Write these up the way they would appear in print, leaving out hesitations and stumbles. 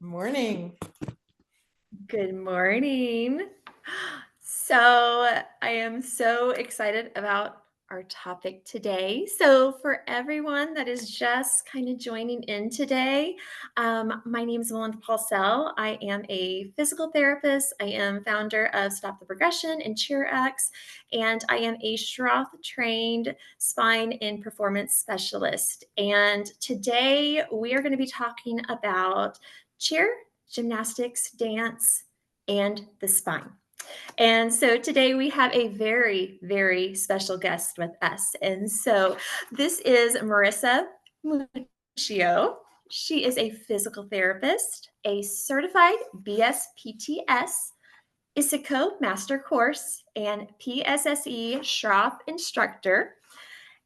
Morning. Good morning. So I am so excited about our topic today. So for everyone that is just kind of joining in today, my name is Melinda Pcel. I am a physical therapist. I am founder of Stop the Progression and Cheerex, and I am a Shroth trained spine and performance specialist. And today we are going to be talking about cheer, gymnastics, dance, and the spine. And so today we have a very, very special guest with us. And so this is Marissa Pcel. She is a physical therapist, a certified BSPTS, ISICO master course, and PSSE Shroth instructor,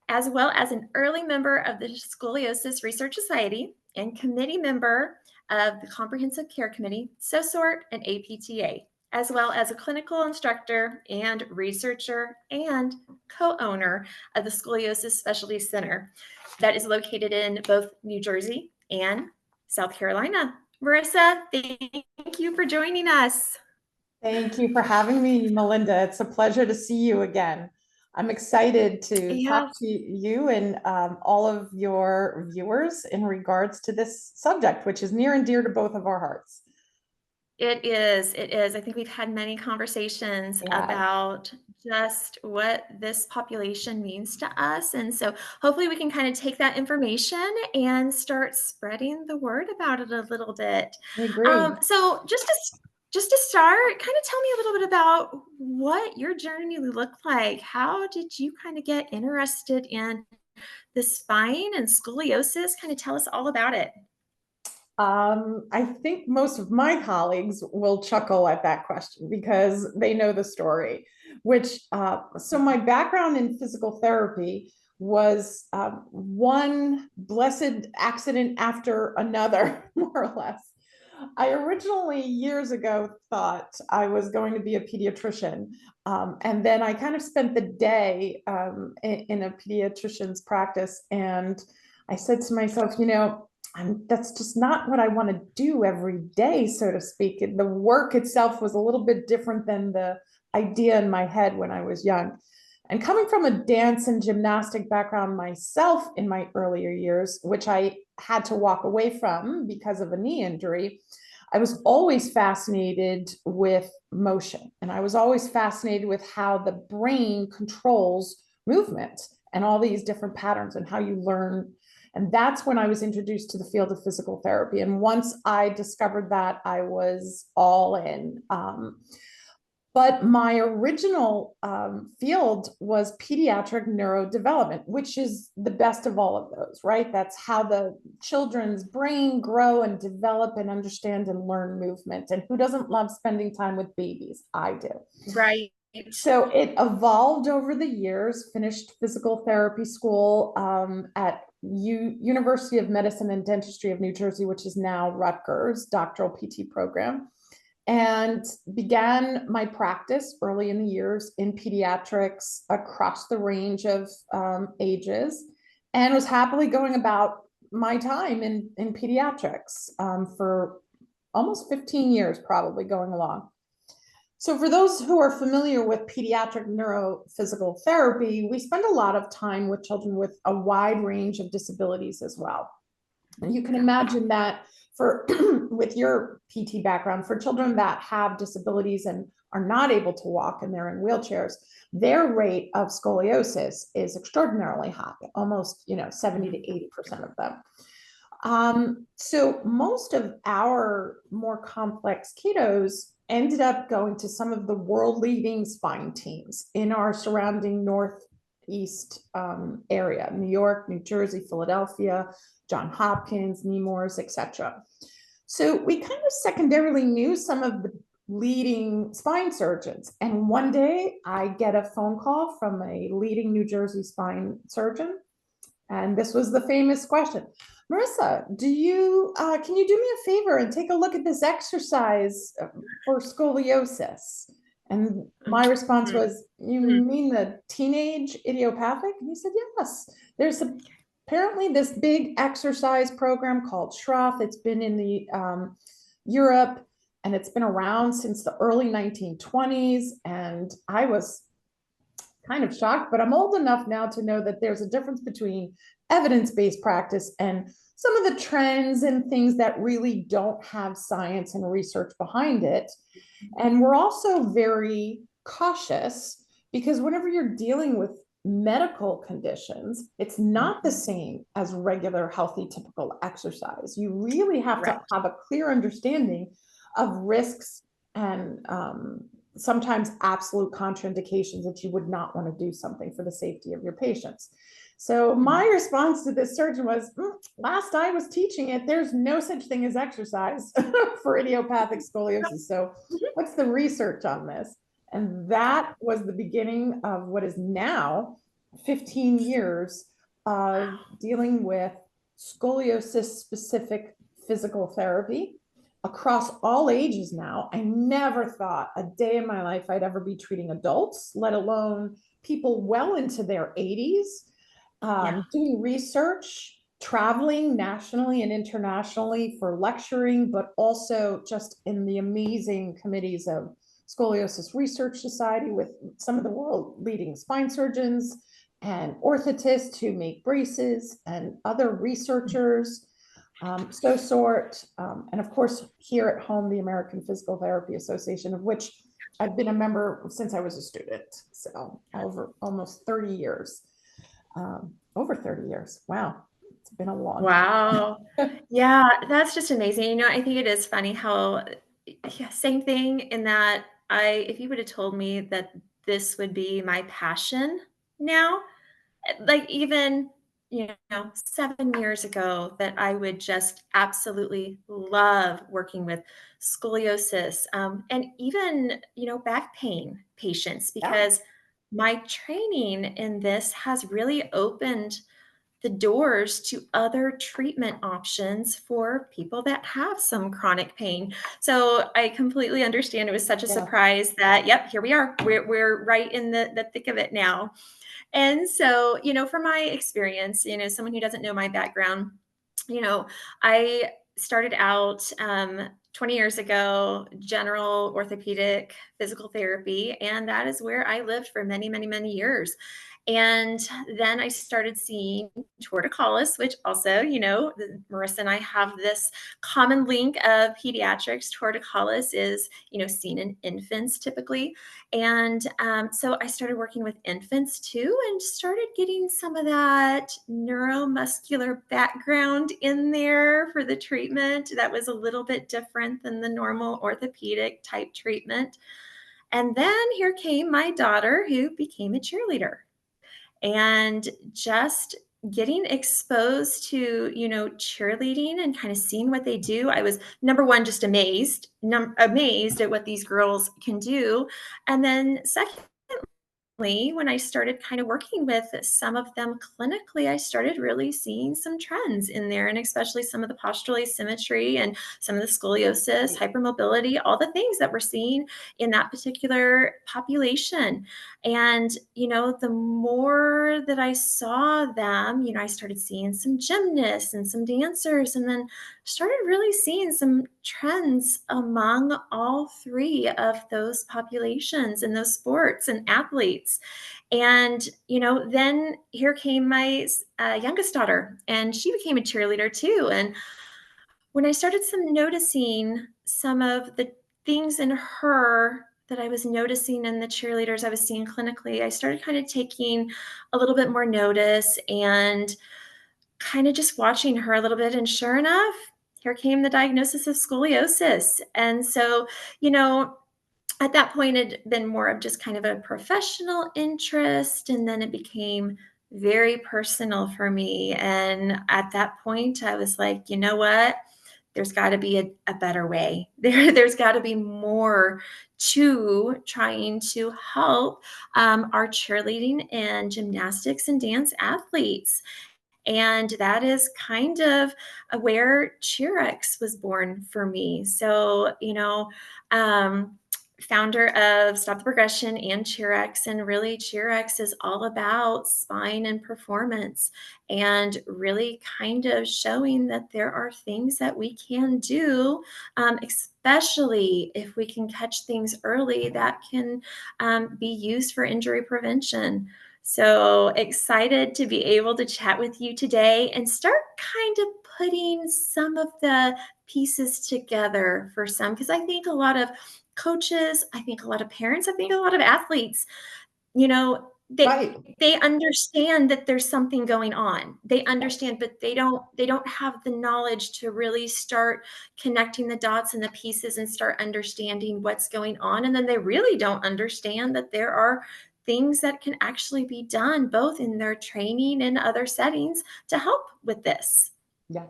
as well as an early member of the Scoliosis Research Society and committee member of the Comprehensive Care Committee, SOSORT, and APTA, as well as a clinical instructor and researcher and co-owner of the Scoliosis Specialty Center that is located in both New Jersey and South Carolina. Marissa, thank you for joining us. Thank you for having me, Melinda. It's a pleasure to see you again. I'm excited to talk Yes. to you and all of your viewers in regards to this subject, which is near and dear to both of our hearts. It is. It is. I think we've had many conversations Yeah, about just what this population means to us. And so hopefully we can kind of take that information and start spreading the word about it a little bit. I agree. So just to start, kind of tell me a little bit about what your journey looked like. How did you kind of get interested in the spine and scoliosis? Kind of tell us all about it. I think most of my colleagues will chuckle at that question because they know the story, so my background in physical therapy was one blessed accident after another, more or less. I originally, years ago, thought I was going to be a pediatrician. And then I kind of spent the day in a pediatrician's practice. And I said to myself, that's just not what I want to do every day, so to speak. The work itself was a little bit different than the idea in my head when I was young. And coming from a dance and gymnastic background myself in my earlier years, which I had to walk away from because of a knee injury, I was always fascinated with motion. And I was always fascinated with how the brain controls movement and all these different patterns and how you learn. And that's when I was introduced to the field of physical therapy. And once I discovered that, I was all in. But my original field was pediatric neurodevelopment, which is the best of all of those, right? That's how the children's brain grow and develop and understand and learn movement. And who doesn't love spending time with babies? I do. Right. So it evolved over the years, finished physical therapy school at University of Medicine and Dentistry of New Jersey, which is now Rutgers doctoral PT program, and began my practice early in the years in pediatrics across the range of ages, and was happily going about my time in pediatrics for almost 15 years, probably going along. So for those who are familiar with pediatric neurophysical therapy, we spend a lot of time with children with a wide range of disabilities as well. And you can imagine that for with your PT background, for children that have disabilities and are not able to walk and they're in wheelchairs, their rate of scoliosis is extraordinarily high, almost 70 to 80% of them. So most of our more complex kiddos ended up going to some of the world leading spine teams in our surrounding Northeast area, New York, New Jersey, Philadelphia, Johns Hopkins, Nemours, etc. So we kind of secondarily knew some of the leading spine surgeons. And one day I get a phone call from a leading New Jersey spine surgeon. And this was the famous question. Marissa, can you do me a favor and take a look at this exercise for scoliosis? And my response was, you mean the teenage idiopathic? And he said, yes. There's apparently this big exercise program called Shroth. It's been in the Europe, and it's been around since the early 1920s. And I was kind of shocked, but I'm old enough now to know that there's a difference between evidence-based practice and some of the trends and things that really don't have science and research behind it. And we're also very cautious because whenever you're dealing with medical conditions, it's not the same as regular, healthy, typical exercise. You really have to Correct. have a clear understanding of risks and sometimes absolute contraindications that you would not want to do something for the safety of your patients. So my response to this surgeon was, last I was teaching it, there's no such thing as exercise for idiopathic scoliosis. So what's the research on this? And that was the beginning of what is now 15 years of dealing with scoliosis specific physical therapy across all ages now. I never thought a day in my life I'd ever be treating adults, let alone people well into their 80s, doing research, traveling nationally and internationally for lecturing, but also just in the amazing committees of Scoliosis Research Society with some of the world leading spine surgeons and orthotists who make braces and other researchers. And of course, here at home, the American Physical Therapy Association, of which I've been a member since I was a student. So over almost 30 years, over 30 years. Wow. It's been a long Wow. Yeah, that's just amazing. I think it is funny how, yeah, same thing in that if you would have told me that this would be my passion now, like even, 7 years ago, that I would just absolutely love working with scoliosis, and even, back pain patients, Yeah. because my training in this has really opened the doors to other treatment options for people that have some chronic pain. So I completely understand it was such a Yeah. surprise that, yep, here we are. We're right in the thick of it now. And so, from my experience, someone who doesn't know my background, I started out 20 years ago, general orthopedic physical therapy, and that is where I lived for many, many, many years. And then I started seeing torticollis, which also, Marissa and I have this common link of pediatrics. Torticollis is, seen in infants typically. And so I started working with infants too, and started getting some of that neuromuscular background in there for the treatment that was a little bit different than the normal orthopedic type treatment. And then here came my daughter, who became a cheerleader. And just getting exposed to, cheerleading and kind of seeing what they do, I was, number one, just amazed at what these girls can do. And then second, when I started kind of working with some of them clinically, I started really seeing some trends in there, and especially some of the postural asymmetry and some of the scoliosis, hypermobility, all the things that we're seeing in that particular population. And, the more that I saw them, I started seeing some gymnasts and some dancers, and then started really seeing some trends among all three of those populations and those sports and athletes. And, then here came my youngest daughter, and she became a cheerleader too. And when I started noticing some of the things in her that I was noticing in the cheerleaders I was seeing clinically, I started kind of taking a little bit more notice and kind of just watching her a little bit. And sure enough, here came the diagnosis of scoliosis. And so, at that point, it had been more of just kind of a professional interest. And then it became very personal for me. And at that point, I was like, you know what? There's got to be a better way. There's got to be more to trying to help our cheerleading and gymnastics and dance athletes. And that is kind of where Cheerex was born for me. So, um, founder of Stop the Progression and Cheerex. And really, Cheerex is all about spine and performance, and really kind of showing that there are things that we can do, especially if we can catch things early that can be used for injury prevention. So excited to be able to chat with you today and start kind of putting some of the pieces together for some, because I think a lot of coaches, I think a lot of parents, I think a lot of athletes, you know, Right. they understand that there's something going on. They understand, but they don't have the knowledge to really start connecting the dots and the pieces and start understanding what's going on. And then they really don't understand that there are things that can actually be done both in their training and other settings to help with this. Yeah.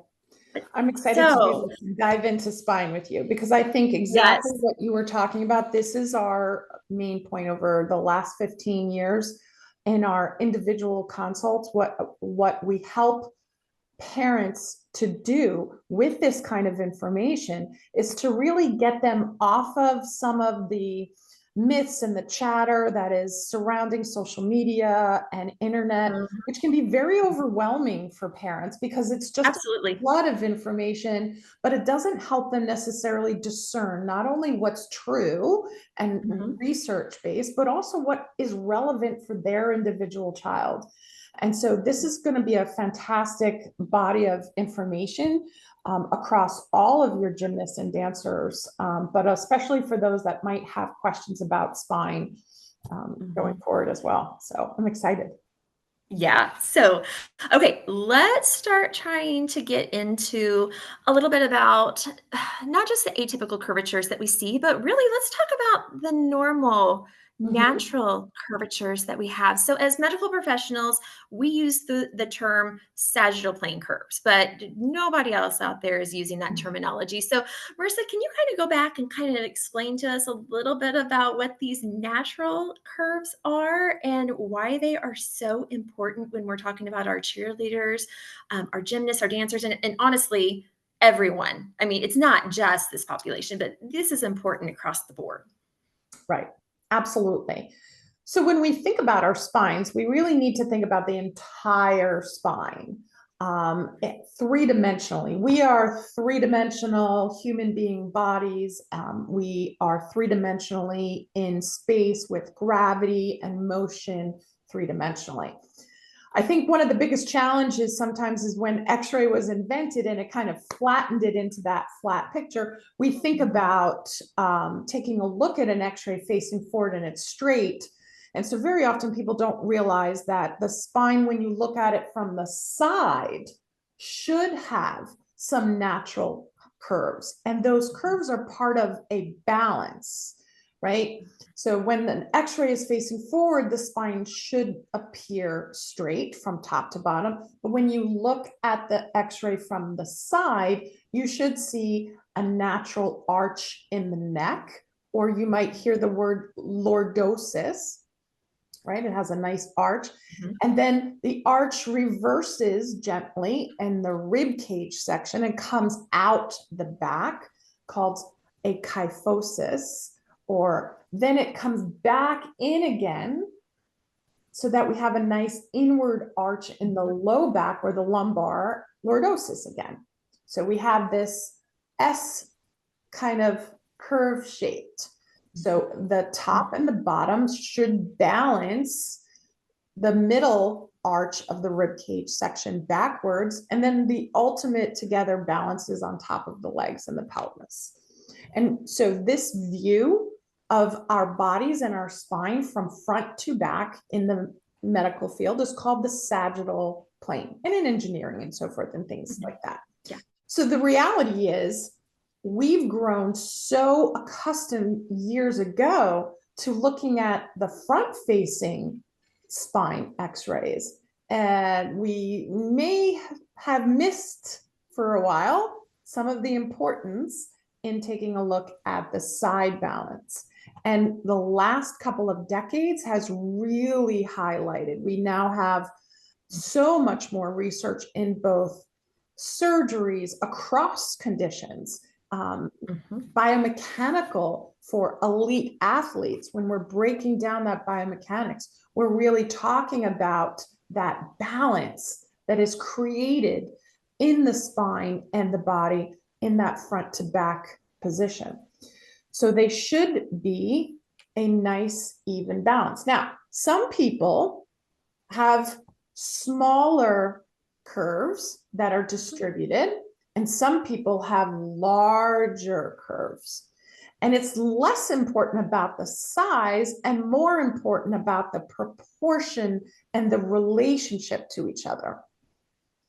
I'm excited to be able So, to dive into spine with you because I think yes. exactly what you were talking about. This is our main point over the last 15 years in our individual consults. What we help parents to do with this kind of information is to really get them off of some of the myths and the chatter that is surrounding social media and internet, Mhm. which can be very overwhelming for parents because it's just a Absolutely. flood of information, but it doesn't help them necessarily discern not only what's true and Mhm. research based, but also what is relevant for their individual child. And so this is going to be a fantastic body of information across all of your gymnasts and dancers, but especially for those that might have questions about spine going forward as well. So I'm excited. Yeah. So, okay, let's start trying to get into a little bit about not just the atypical curvatures that we see, but really let's talk about the normal, Mhm. natural curvatures that we have. So, as medical professionals, we use the term sagittal plane curves, but nobody else out there is using that terminology. So, Marissa, can you kind of go back and kind of explain to us a little bit about what these natural curves are and why they are so important when we're talking about our cheerleaders, our gymnasts, our dancers, and honestly, everyone. I mean, it's not just this population, but this is important across the board. Right. Absolutely. So when we think about our spines, we really need to think about the entire spine, three-dimensionally. We are three-dimensional human being bodies. We are three-dimensionally in space with gravity and motion three-dimensionally. I think one of the biggest challenges sometimes is when X-ray was invented and it kind of flattened it into that flat picture. We think about taking a look at an X-ray facing forward and it's straight. And so very often people don't realize that the spine, when you look at it from the side, should have some natural curves. And those curves are part of a balance, right? So when an X-ray is facing forward, the spine should appear straight from top to bottom. But when you look at the X-ray from the side, you should see a natural arch in the neck, or you might hear the word lordosis, right? It has a nice arch. Mhm. And then the arch reverses gently in the rib cage section and comes out the back, called a kyphosis, or then it comes back in again so that we have a nice inward arch in the low back or the lumbar, lordosis again. So we have this S kind of curve shaped. So the top and the bottom should balance the middle arch of the rib cage section backwards, and then the ultimate together balances on top of the legs and the pelvis. And so this view of our bodies and our spine from front to back in the medical field is called the sagittal plane, and in engineering and so forth and things like that. Yeah. So the reality is we've grown so accustomed years ago to looking at the front facing spine x-rays, and we may have missed for a while some of the importance in taking a look at the side balance. And the last couple of decades has really highlighted. We now have so much more research in both surgeries across conditions biomechanical for elite athletes. When we're breaking down that biomechanics, we're really talking about that balance that is created in the spine and the body in that front to back position. So they should be a nice, even balance. Now, some people have smaller curves that are distributed, and some people have larger curves. And it's less important about the size and more important about the proportion and the relationship to each other,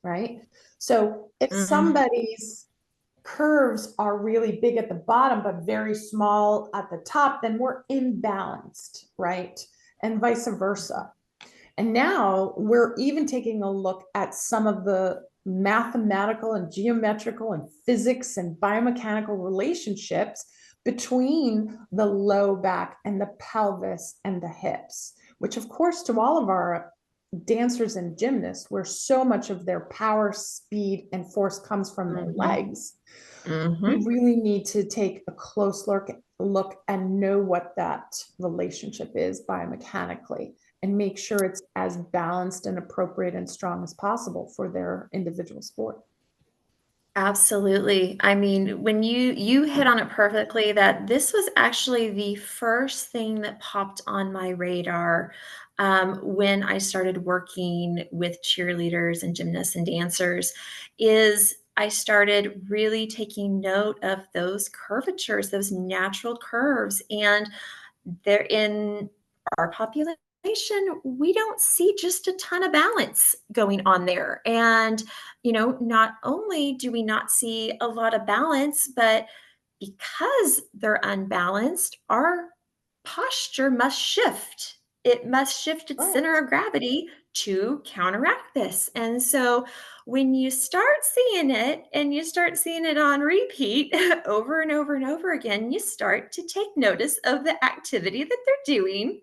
right? So if somebody's curves are really big at the bottom, but very small at the top, then we're imbalanced, right? And vice versa. And now we're even taking a look at some of the mathematical and geometrical and physics and biomechanical relationships between the low back and the pelvis and the hips, which of course to all of our dancers and gymnasts, where so much of their power, speed, and force comes from their legs, we really need to take a close look and know what that relationship is biomechanically and make sure it's as balanced and appropriate and strong as possible for their individual sport. Absolutely. I mean, when you hit on it perfectly, that this was actually the first thing that popped on my radar when I started working with cheerleaders and gymnasts and dancers, is I started really taking note of those curvatures, those natural curves, and they're in our population. We don't see just a ton of balance going on there. And, not only do we not see a lot of balance, but because they're unbalanced, our posture must shift. It must shift its center of gravity to counteract this. And so when you start seeing it and you start seeing it on repeat over and over and over again, you start to take notice of the activity that they're doing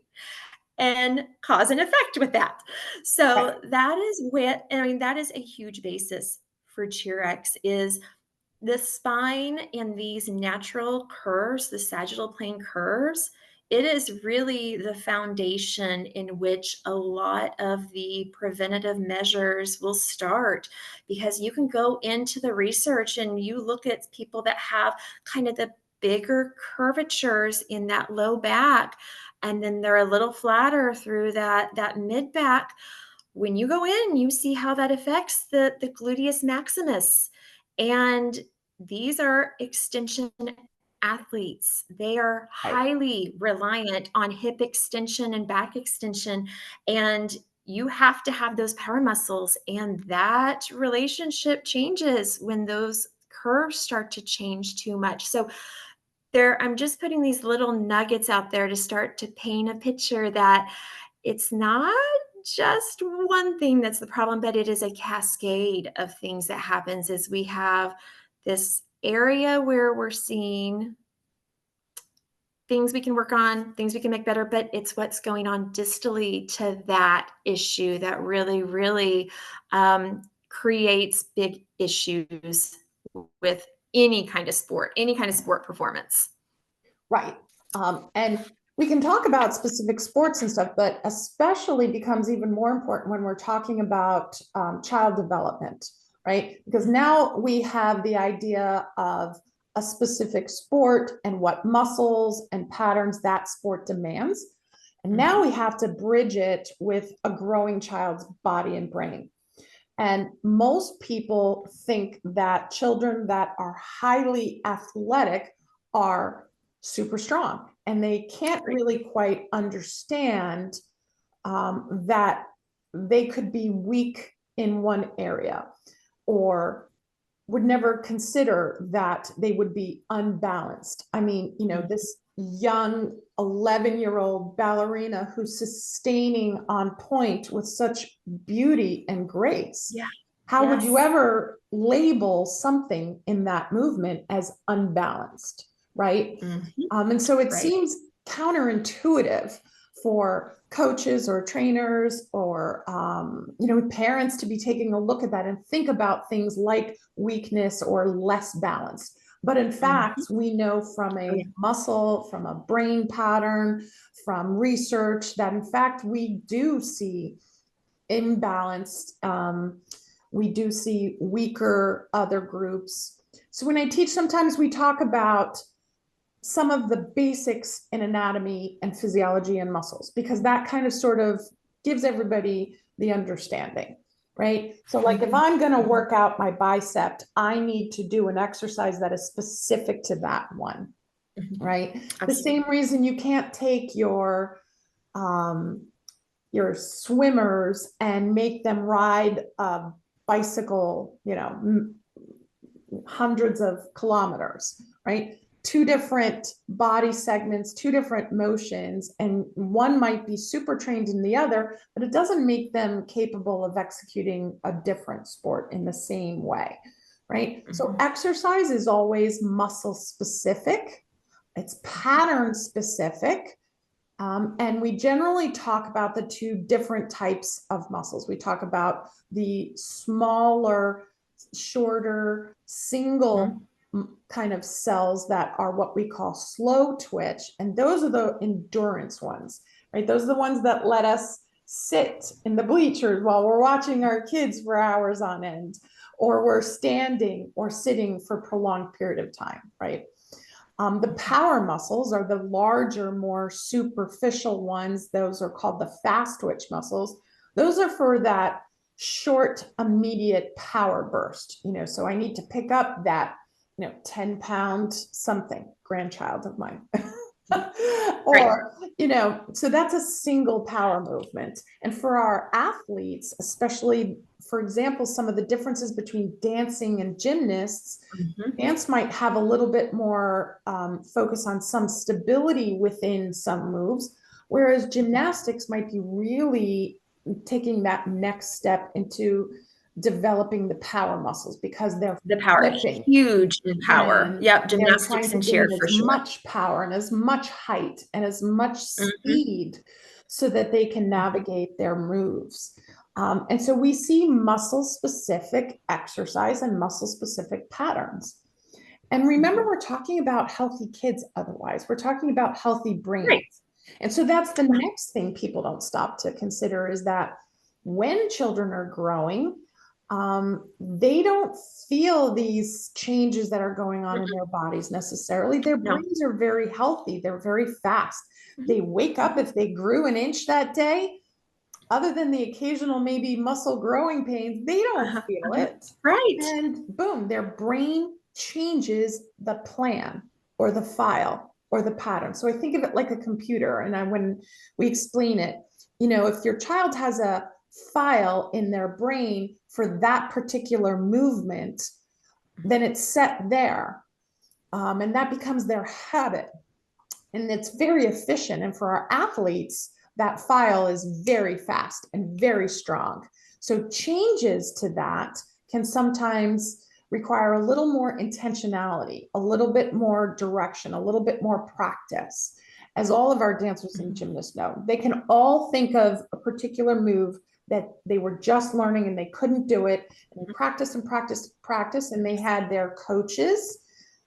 and cause and effect with that. So that is what, I mean, that is a huge basis for Cheerex, is the spine and these natural curves, the sagittal plane curves. It is really the foundation in which a lot of the preventative measures will start, because you can go into the research and you look at people that have kind of the bigger curvatures in that low back, and then they're a little flatter through that mid back. When you go in, you see how that affects the gluteus maximus. And these are extension athletes. They are highly reliant on hip extension and back extension. And you have to have those power muscles. And that relationship changes when those curves start to change too much. So I'm just putting these little nuggets out there to start to paint a picture that it's not just one thing that's the problem, but it is a cascade of things that happens as we have this area where we're seeing things we can work on, things we can make better, but it's what's going on distally to that issue that really, really creates big issues with any kind of sport performance. Right. And we can talk about specific sports and stuff, but especially becomes even more important when we're talking about child development, right? Because now we have the idea of a specific sport and what muscles and patterns that sport demands. And now we have to bridge it with a growing child's body and brain. And most people think that children that are highly athletic are super strong, and they can't really quite understand that they could be weak in one area, or would never consider that they would be unbalanced. I mean, this young 11-year-old ballerina who's sustaining on point with such beauty and grace. Yeah. How would you ever label something in that movement as unbalanced, right? And so it seems counterintuitive for coaches or trainers or parents to be taking a look at that and think about things like weakness or less balance. But in fact, we know from Oh, a yeah. muscle, from a brain pattern, from research that in fact we do see imbalanced, we do see weaker other groups. So when I teach, sometimes we talk about some of the basics in anatomy and physiology and muscles, because that kind of sort of gives everybody the understanding, right? So like if I'm going to work out my bicep, I need to do an exercise that is specific to that one, right? Absolutely. The same reason you can't take your swimmers and make them ride a bicycle, hundreds of kilometers, right? Two different body segments, two different motions, and one might be super trained in the other, but it doesn't make them capable of executing a different sport in the same way, right? So exercise is always muscle specific, it's pattern specific. And we generally talk about the two different types of muscles. We talk about the smaller, shorter, single kind of cells that are what we call slow twitch. And those are the endurance ones, right? Those are the ones that let us sit in the bleachers while we're watching our kids for hours on end, or we're standing or sitting for a prolonged period of time, right? The power muscles are the larger, more superficial ones. Those are called the fast twitch muscles. Those are for that short, immediate power burst. So I need to pick up that, 10-pound something, grandchild of mine. Or, so that's a single power movement. And for our athletes, especially, for example, some of the differences between dancing and gymnasts, dance might have a little bit more focus on some stability within some moves, whereas gymnastics might be really taking that next step into developing the power muscles, because they're the power, flipping, huge in power. and Yep, they're trying gymnastics to and cheer gain for as sure. much power and as much height and as much speed so that they can navigate their moves. And so we see muscle specific exercise and muscle specific patterns. And remember, we're talking about healthy kids otherwise. We're talking about healthy brains. Right. And so that's the next thing people don't stop to consider, is that when children are growing, they don't feel these changes that are going on in their bodies necessarily. Their brains are very healthy. They're very fast. They wake up, if they grew an inch that day, other than the occasional maybe muscle growing pains, they don't feel it. Right. And boom, their brain changes the plan or the file or the pattern. So I think of it like a computer. And when we explain it, if your child has a file in their brain for that particular movement, then it's set there. And that becomes their habit. And it's very efficient. And for our athletes, that file is very fast and very strong. So changes to that can sometimes require a little more intentionality, a little bit more direction, a little bit more practice. As all of our dancers and gymnasts know, they can all think of a particular move that they were just learning and they couldn't do it, and they practiced and practiced, and they had their coaches,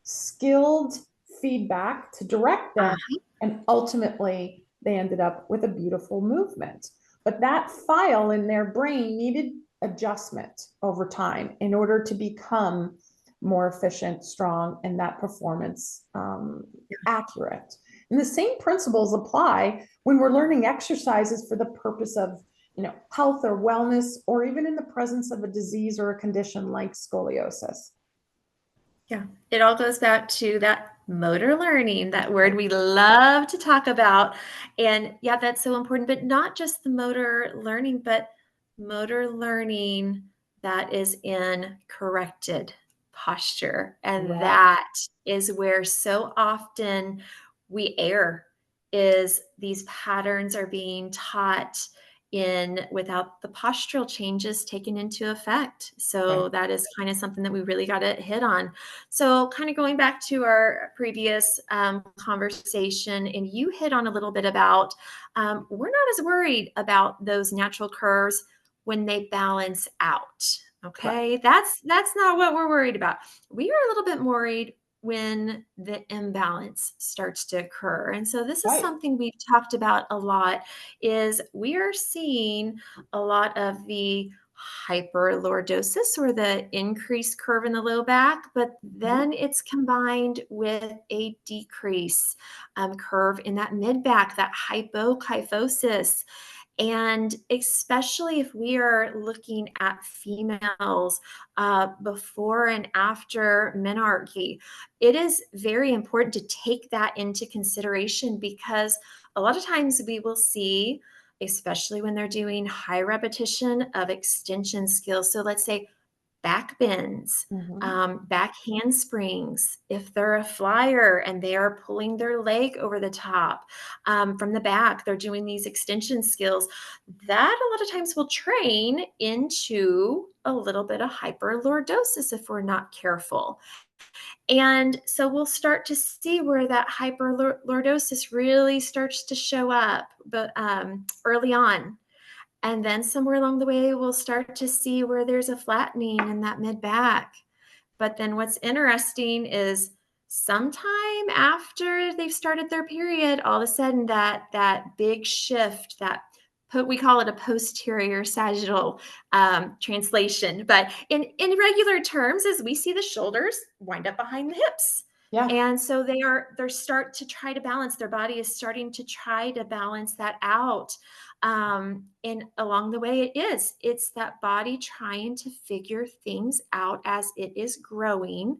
skilled feedback to direct them, and ultimately they ended up with a beautiful movement. But that file in their brain needed adjustment over time in order to become more efficient, strong, and that performance accurate. And the same principles apply when we're learning exercises for the purpose of health or wellness, or even in the presence of a disease or a condition like scoliosis. Yeah, it all goes back to that motor learning, that word we love to talk about. And yeah, that's so important, but not just the motor learning, but motor learning that is in corrected posture. And that is where so often we err, is these patterns are being taught in without the postural changes taken into effect. So that is kind of something that we really got to hit on. So kind of going back to our previous conversation, and you hit on a little bit about, we're not as worried about those natural curves when they balance out. Okay. That's not what we're worried about. We are a little bit worried when the imbalance starts to occur. And so this is Right. something we've talked about a lot, is we are seeing a lot of the hyperlordosis, or the increased curve in the low back, but then it's combined with a decrease curve in that mid back, that hypokyphosis. And especially if we are looking at females before and after menarche, it is very important to take that into consideration, because a lot of times we will see, especially when they're doing high repetition of extension skills. So let's say back bends, Mhm. back handsprings. If they're a flyer and they are pulling their leg over the top from the back, they're doing these extension skills. That a lot of times will train into a little bit of hyperlordosis if we're not careful. And so we'll start to see where that hyperlordosis really starts to show up, but early on. And then somewhere along the way, we'll start to see where there's a flattening in that mid back. But then what's interesting is sometime after they've started their period, all of a sudden that big shift, we call it a posterior sagittal translation. But in regular terms, as we see the shoulders wind up behind the hips. Yeah. And so they're start to try to balance, their body is starting to try to balance that out. And along the way, it's that body trying to figure things out as it is growing.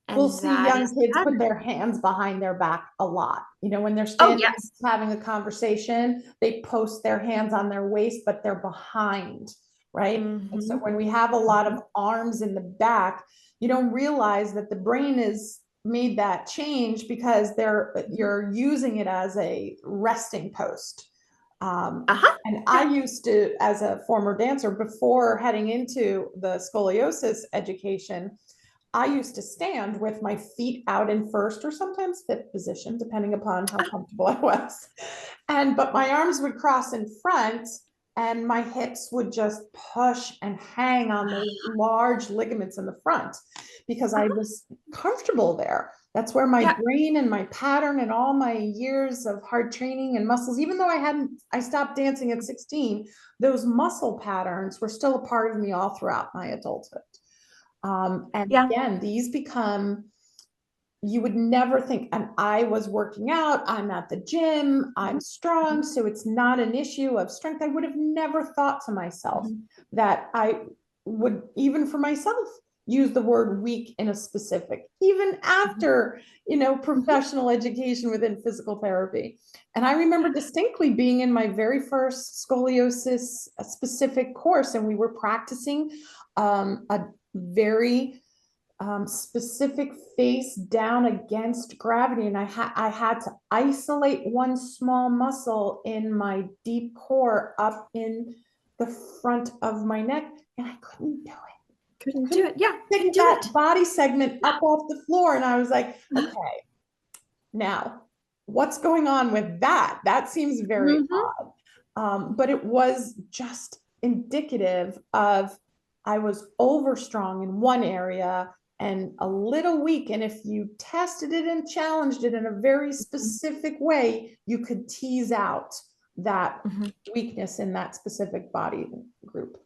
We'll And see that young is kids put pattern. their hands behind their back a lot. When they're Oh, standing yes. having a conversation, they post their hands on their waist, but they're behind, right? And so Mm-hmm. when we have a lot of arms in the back, you don't realize that the brain is made that change because you're using it as a resting post. Uh-huh. And I used to, as a former dancer, before heading into the scoliosis education, I used to stand with my feet out in first or sometimes fifth position, depending upon how comfortable I was. But my arms would cross in front and my hips would just push and hang on those large ligaments in the front because I was comfortable there. That's where my Yeah. brain and my pattern and all my years of hard training and muscles, even though I stopped dancing at 16, those muscle patterns were still a part of me all throughout my adulthood. And Yeah. again, these become, you would never think, and I was working out, I'm at the gym, I'm strong, so it's not an issue of strength. I would have never thought to myself that I would, even for myself, use the word weak in a specific, even after, professional education within physical therapy. And I remember distinctly being in my very first scoliosis specific course, and we were practicing a very specific face down against gravity. And I had to isolate one small muscle in my deep core up in the front of my neck. And I couldn't do it. Couldn't do it. Yeah. Pick Couldn't do that it. body segment up off the floor. And I was like, okay, now what's going on with that? That seems very odd. But it was just indicative of I was over strong in one area and a little weak. And if you tested it and challenged it in a very specific way, you could tease out that weakness in that specific body group.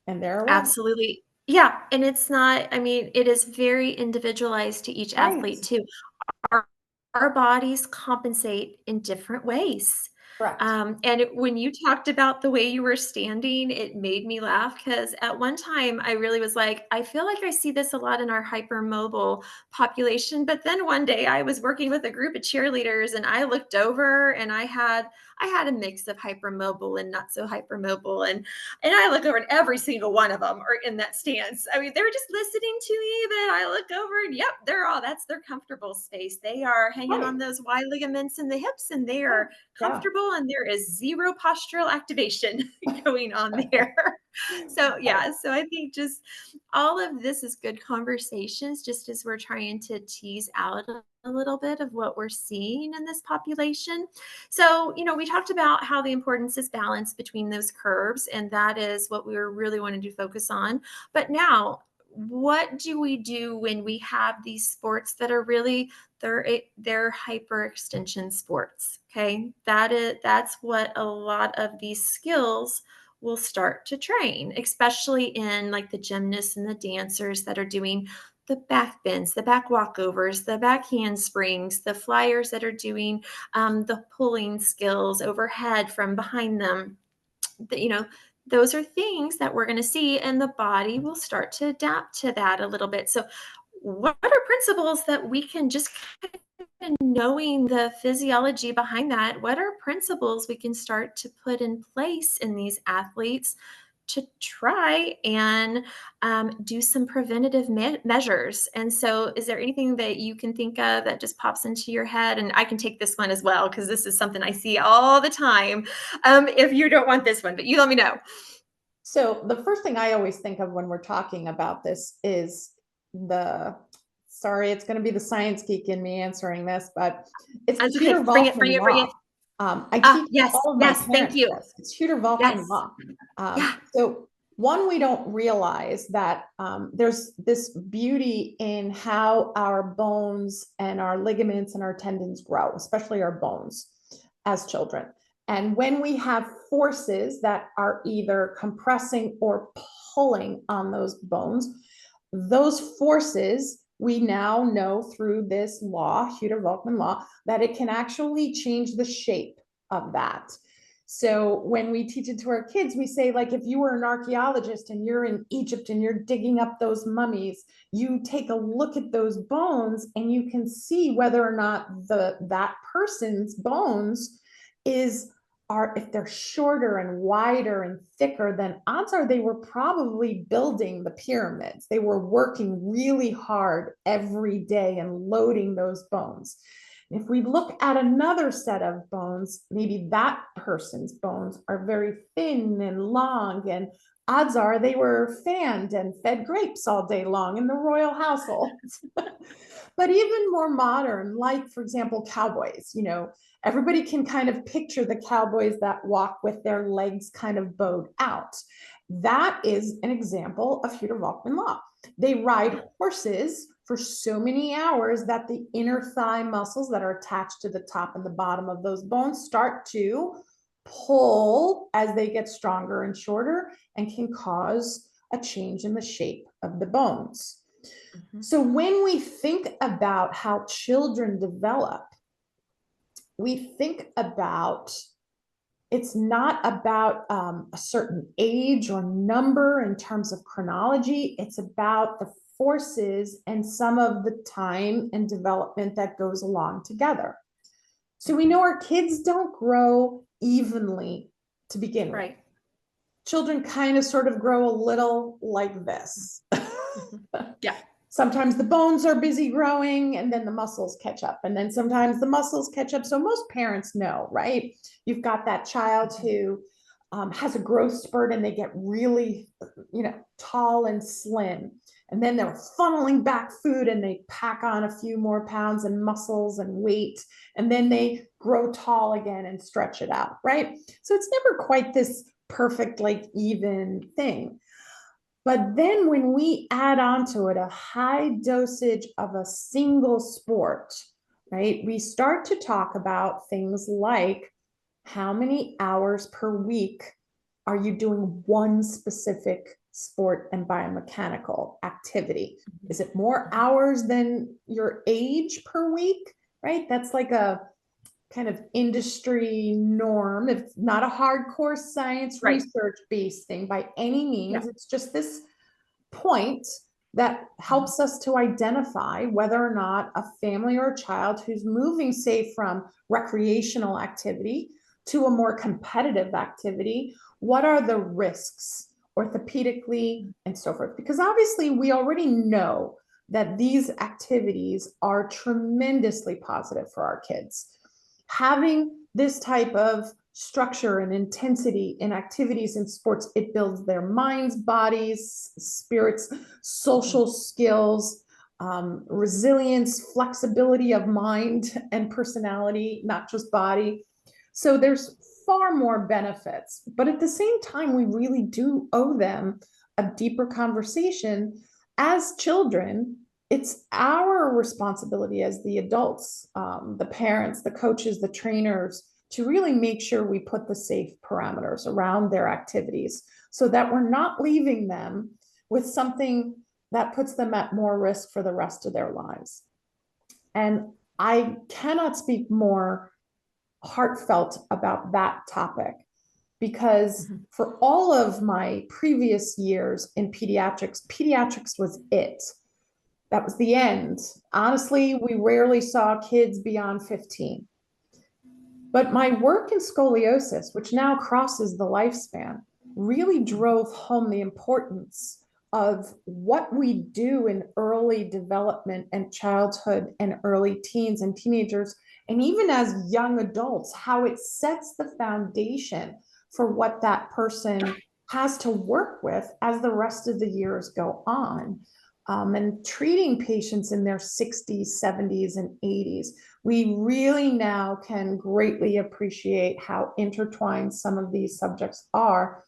And there it was. Absolutely. Yeah. And it's not, I mean, it is very individualized to each Right. athlete too. Our, our bodies compensate in different ways. Correct. And when you talked about the way you were standing, it made me laugh, because at one time I really was like, I feel like I see this a lot in our hypermobile population. But then one day I was working with a group of cheerleaders and I looked over and I had a mix of hypermobile and not so hypermobile. And I look over and every single one of them are in that stance. I mean, they were just listening to me, but I look over and yep, that's their comfortable space. They are hanging Right. on those Y ligaments in the hips and they Yeah. are comfortable, and there is zero postural activation going on there. So yeah, so I think just all of this is good conversations, just as we're trying to tease out a little bit of what we're seeing in this population. So, we talked about how the importance is balance between those curves, and that is what we were really wanting to focus on. But now what do we do when we have these sports that are really they're hyperextension sports? Okay, that's what a lot of these skills will start to train, especially in like the gymnasts and the dancers that are doing the back bends, the back walkovers, the back handsprings, the flyers that are doing the pulling skills overhead from behind them. You know, those are things that we're going to see, and the body will start to adapt to that a little bit. So, what are principles that we can just kind of knowing the physiology behind that? What are principles we can start to put in place in these athletes to try and do some preventative measures? And so, is there anything that you can think of that just pops into your head? And I can take this one as well, because this is something I see all the time. If you don't want this one, but you let me know. So the first thing I always think of when we're talking about this is sorry, it's going to be the science geek in me answering this, but it's That's okay. Peter Bring it, Volkman bring it, bring it. law. I teach Yes, all of my yes, thank parents you. this. It's Peter Volkman Yes. law. Yeah. So one, we don't realize that there's this beauty in how our bones and our ligaments and our tendons grow, especially our bones as children. And when we have forces that are either compressing or pulling on those bones, those forces, we now know through this law, Peter Volkman law, that it can actually change the shape of that. So when we teach it to our kids, we say, like, if you were an archaeologist and you're in Egypt and you're digging up those mummies, you take a look at those bones and you can see whether or not that person's bones if they're shorter and wider and thicker, then odds are they were probably building the pyramids. They were working really hard every day and loading those bones. If we look at another set of bones, maybe that person's bones are very thin and long, and odds are they were fanned and fed grapes all day long in the royal household. But even more modern, like, for example, cowboys, everybody can kind of picture the cowboys that walk with their legs kind of bowed out. That is an example of Peter Volkman law. They ride horses for so many hours that the inner thigh muscles that are attached to the top and the bottom of those bones start to pull as they get stronger and shorter, and can cause a change in the shape of the bones. Mm-hmm. So when we think about how children develop, we think about it's not about a certain age or number in terms of chronology. It's about the forces and some of the time and development that goes along together. So we know our kids don't grow evenly to begin with. Right. Children kind of sort of grow a little like this. Yeah. Sometimes the bones are busy growing and then the muscles catch up, and then sometimes the muscles catch up. So most parents know, right? You've got that child who has a growth spurt and they get really, tall and slim. And then they're funneling back food and they pack on a few more pounds and muscles and weight. And then they grow tall again and stretch it out, right? So it's never quite this perfect, like, even thing. But then when we add onto it a high dosage of a single sport, right, we start to talk about things like how many hours per week are you doing one specific sport and biomechanical activity? Is it more hours than your age per week, right? That's like a kind of industry norm. It's not a hardcore science research-based thing by any means. Yeah. It's just this point that helps us to identify whether or not a family or a child who's moving, say, from recreational activity to a more competitive activity, what are the risks orthopedically and so forth? Because obviously we already know that these activities are tremendously positive for our kids. Having this type of structure and intensity in activities in sports, it builds their minds, bodies, spirits, social skills, resilience, flexibility of mind and personality, not just body. So there's far more benefits, but at the same time, we really do owe them a deeper conversation as children, it's our responsibility as the adults, the parents, the coaches, the trainers, to really make sure we put the safe parameters around their activities so that we're not leaving them with something that puts them at more risk for the rest of their lives. And I cannot speak more heartfelt about that topic because for all of my previous years in pediatrics, pediatrics was it. That was the end. Honestly, we rarely saw kids beyond 15. But my work in scoliosis, which now crosses the lifespan, really drove home the importance of what we do in early development and childhood and early teens and teenagers, and even as young adults, how it sets the foundation for what that person has to work with as the rest of the years go on. And treating patients in their 60s, 70s, and 80s, we really now can greatly appreciate how intertwined some of these subjects are.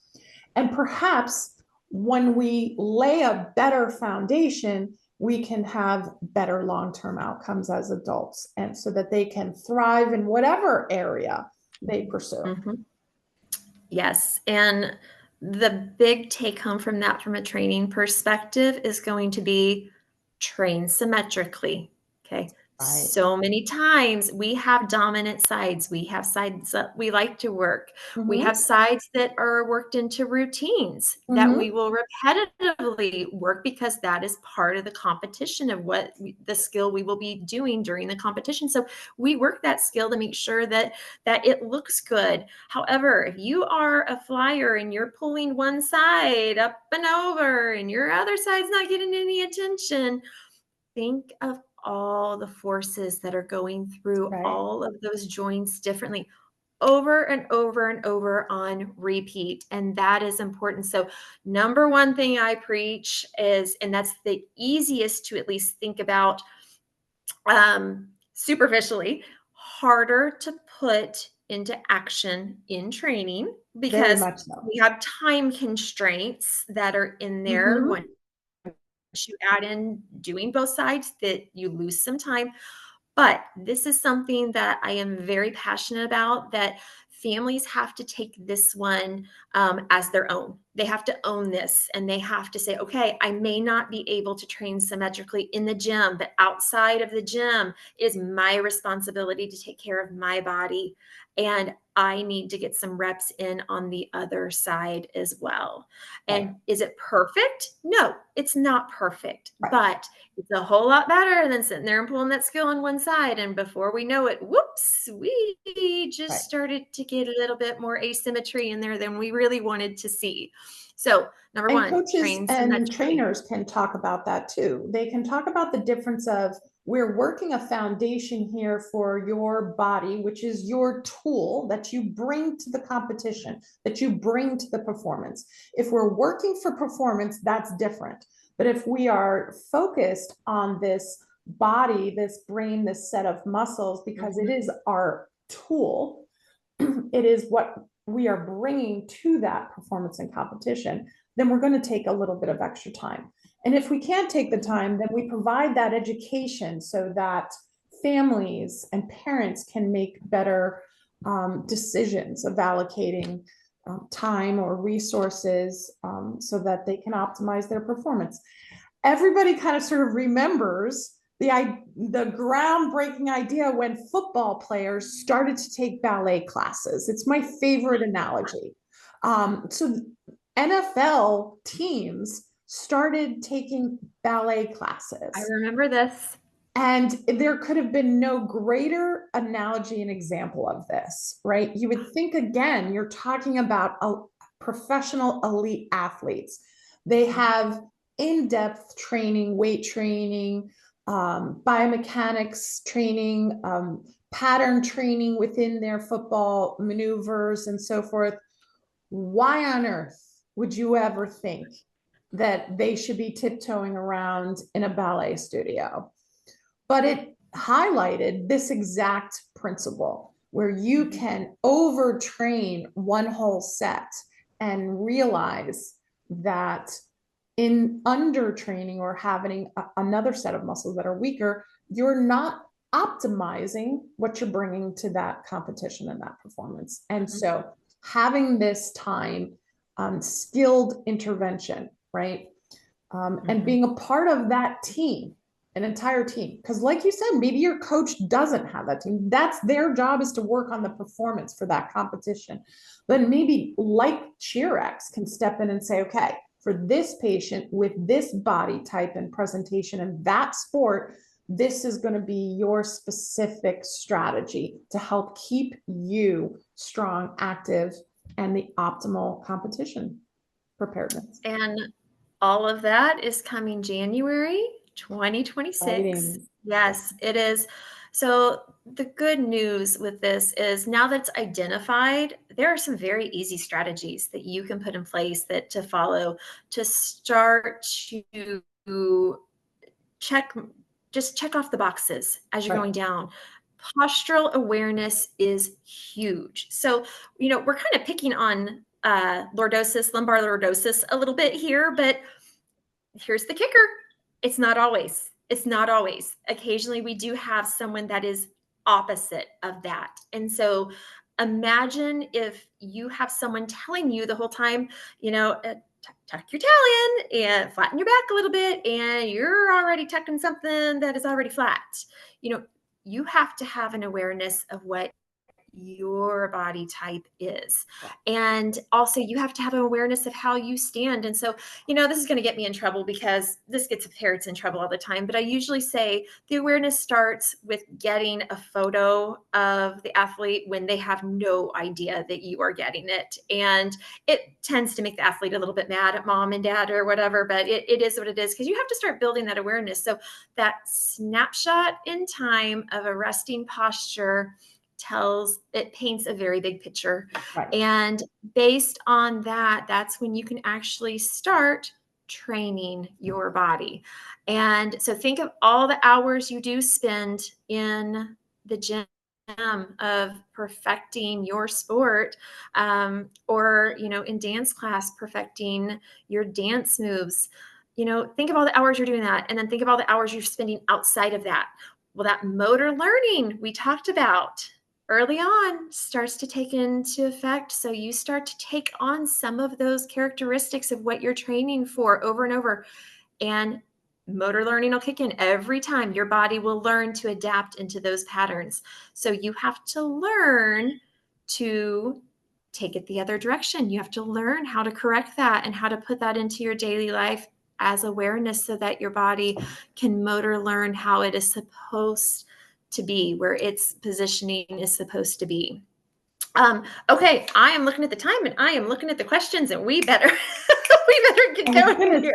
And perhaps when we lay a better foundation, we can have better long-term outcomes as adults, and so that they can thrive in whatever area they pursue. Mm-hmm. Yes. And the big take home from that, from a training perspective, is going to be train symmetrically. Okay. Right. So many times we have dominant sides. We have sides that we like to work. We have sides that are worked into routines that we will repetitively work because that is part of the competition of the skill we will be doing during the competition. So we work that skill to make sure that it looks good. However, if you are a flyer and you're pulling one side up and over and your other side's not getting any attention, think of all the forces that are going through all of those joints differently over and over and over on repeat. And that is important. So number one thing I preach is, and that's the easiest to at least think about superficially, harder to put into action in training because we have time constraints that are in there. When you add in doing both sides, that you lose some time. But this is something that I am very passionate about, that families have to take this one as their own. They have to own this, and they have to say, okay, I may not be able to train symmetrically in the gym, but outside of the gym, it is my responsibility to take care of my body. And I need to get some reps in on the other side as well. And is it perfect? No, it's not perfect, but it's a whole lot better than sitting there and pulling that skill on one side. And before we know it, whoops, we just started to get a little bit more asymmetry in there than we really wanted to see. So number one, coaches and trainers can talk about that too. They can talk about the difference of, we're working a foundation here for your body, which is your tool that you bring to the competition, that you bring to the performance. If we're working for performance, that's different. But if we are focused on this body, this brain, this set of muscles, because it is our tool, it is what we are bringing to that performance and competition, then we're going to take a little bit of extra time. And if we can't take the time, then we provide that education so that families and parents can make better decisions of allocating time or resources so that they can optimize their performance. Everybody kind of sort of remembers the groundbreaking idea when football players started to take ballet classes. It's my favorite analogy. So NFL teams started taking ballet classes. I remember this. And there could have been no greater analogy and example of this, right? You would think, again, you're talking about professional elite athletes. They have in-depth training, weight training, biomechanics training, pattern training within their football maneuvers and so forth. Why on earth would you ever think that they should be tiptoeing around in a ballet studio? But it highlighted this exact principle where you can overtrain one whole set and realize that in under training or having another set of muscles that are weaker, you're not optimizing what you're bringing to that competition and that performance. And so having this time, skilled intervention, right? And being a part of that team, an entire team. Because like you said, maybe your coach doesn't have that team. That's their job, is to work on the performance for that competition. But maybe like Cheerex can step in and say, okay, for this patient with this body type and presentation and that sport, this is going to be your specific strategy to help keep you strong, active, and the optimal competition preparedness. And all of that is coming January 2026. Exciting. Yes, it is. So the good news with this is, now that it's identified, there are some very easy strategies that you can put in place that to follow to start to check off the boxes as you're Right. going down. Postural awareness is huge. So, we're kind of picking on lumbar lordosis a little bit here, but here's the kicker. It's not always. It's not always. Occasionally we do have someone that is opposite of that. And so imagine if you have someone telling you the whole time, tuck your tail in and flatten your back a little bit, and you're already tucking something that is already flat. You have to have an awareness of what your body type is. And also you have to have an awareness of how you stand. And so, this is going to get me in trouble because this gets parents in trouble all the time, but I usually say the awareness starts with getting a photo of the athlete when they have no idea that you are getting it. And it tends to make the athlete a little bit mad at mom and dad or whatever, but it is what it is, because you have to start building that awareness. So that snapshot in time of a resting posture paints a very big picture. Right. And based on that, that's when you can actually start training your body. And so think of all the hours you do spend in the gym of perfecting your sport, or in dance class, perfecting your dance moves. Think of all the hours you're doing that, and then think of all the hours you're spending outside of that. Well, that motor learning we talked about early on starts to take into effect. So you start to take on some of those characteristics of what you're training for over and over. And motor learning will kick in every time. Your body will learn to adapt into those patterns. So you have to learn to take it the other direction. You have to learn how to correct that and how to put that into your daily life as awareness, so that your body can motor learn how it is supposed to be, where its positioning is supposed to be. Okay, I am looking at the time and I am looking at the questions, and we better get going here.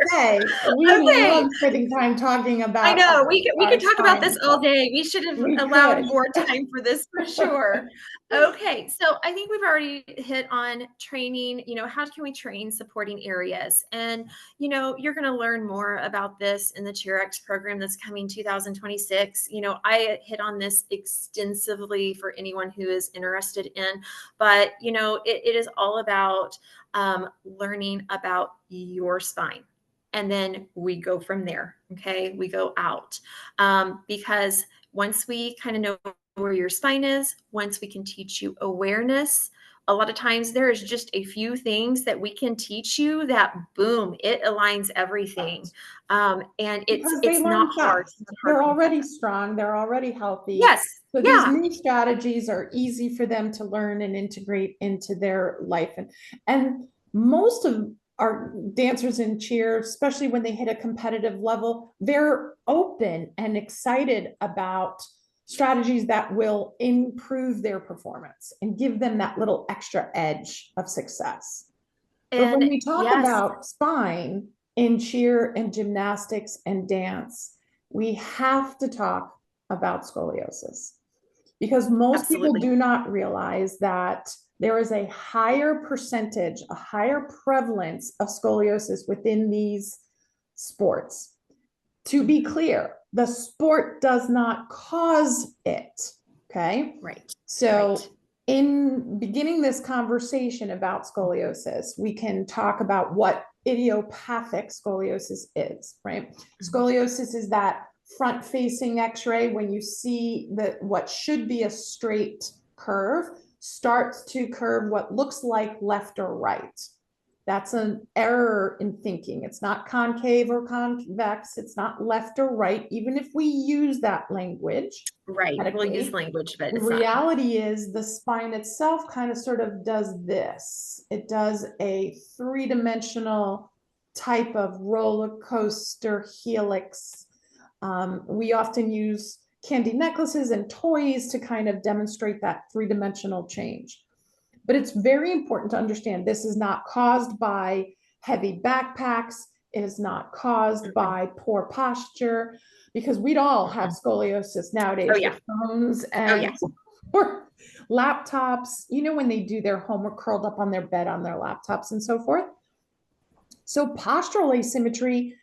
We love spending time talking about. I know we could talk about this all day. We should have allowed more time for this for sure. Okay, so I think we've already hit on training. How can we train supporting areas? And you're going to learn more about this in the Cheerex program that's coming 2026. I hit on this extensively for anyone who is interested in, but it is all about learning about your spine. And then we go from there. Okay. We go out, because once we kind of know where your spine is, once we can teach you awareness, a lot of times there is just a few things that we can teach you that boom, it aligns everything. And it's not hard. They're already strong. They're already healthy. Yes. So these new strategies are easy for them to learn and integrate into their life. And most of our dancers in cheer, especially when they hit a competitive level, they're open and excited about strategies that will improve their performance and give them that little extra edge of success. But when we talk about spine in cheer and gymnastics and dance, we have to talk about scoliosis, because most people do not realize that there is a higher percentage, a higher prevalence of scoliosis within these sports. To be clear, the sport does not cause it. Okay. Right. So in beginning this conversation about scoliosis, we can talk about what idiopathic scoliosis is, right? Scoliosis is that front-facing x-ray when you see that what should be a straight curve starts to curve what looks like left or right. That's an error in thinking. It's not concave or convex. It's not left or right, even if we use that language. Right. We'll use language, but the reality is the spine itself kind of sort of does this. It does a three-dimensional type of roller coaster helix. We often use candy necklaces and toys to kind of demonstrate that three-dimensional change. But it's very important to understand this is not caused by heavy backpacks. It is not caused by poor posture, because we'd all have scoliosis nowadays with phones and or laptops, you know, when they do their homework curled up on their bed on their laptops and so forth. So postural asymmetry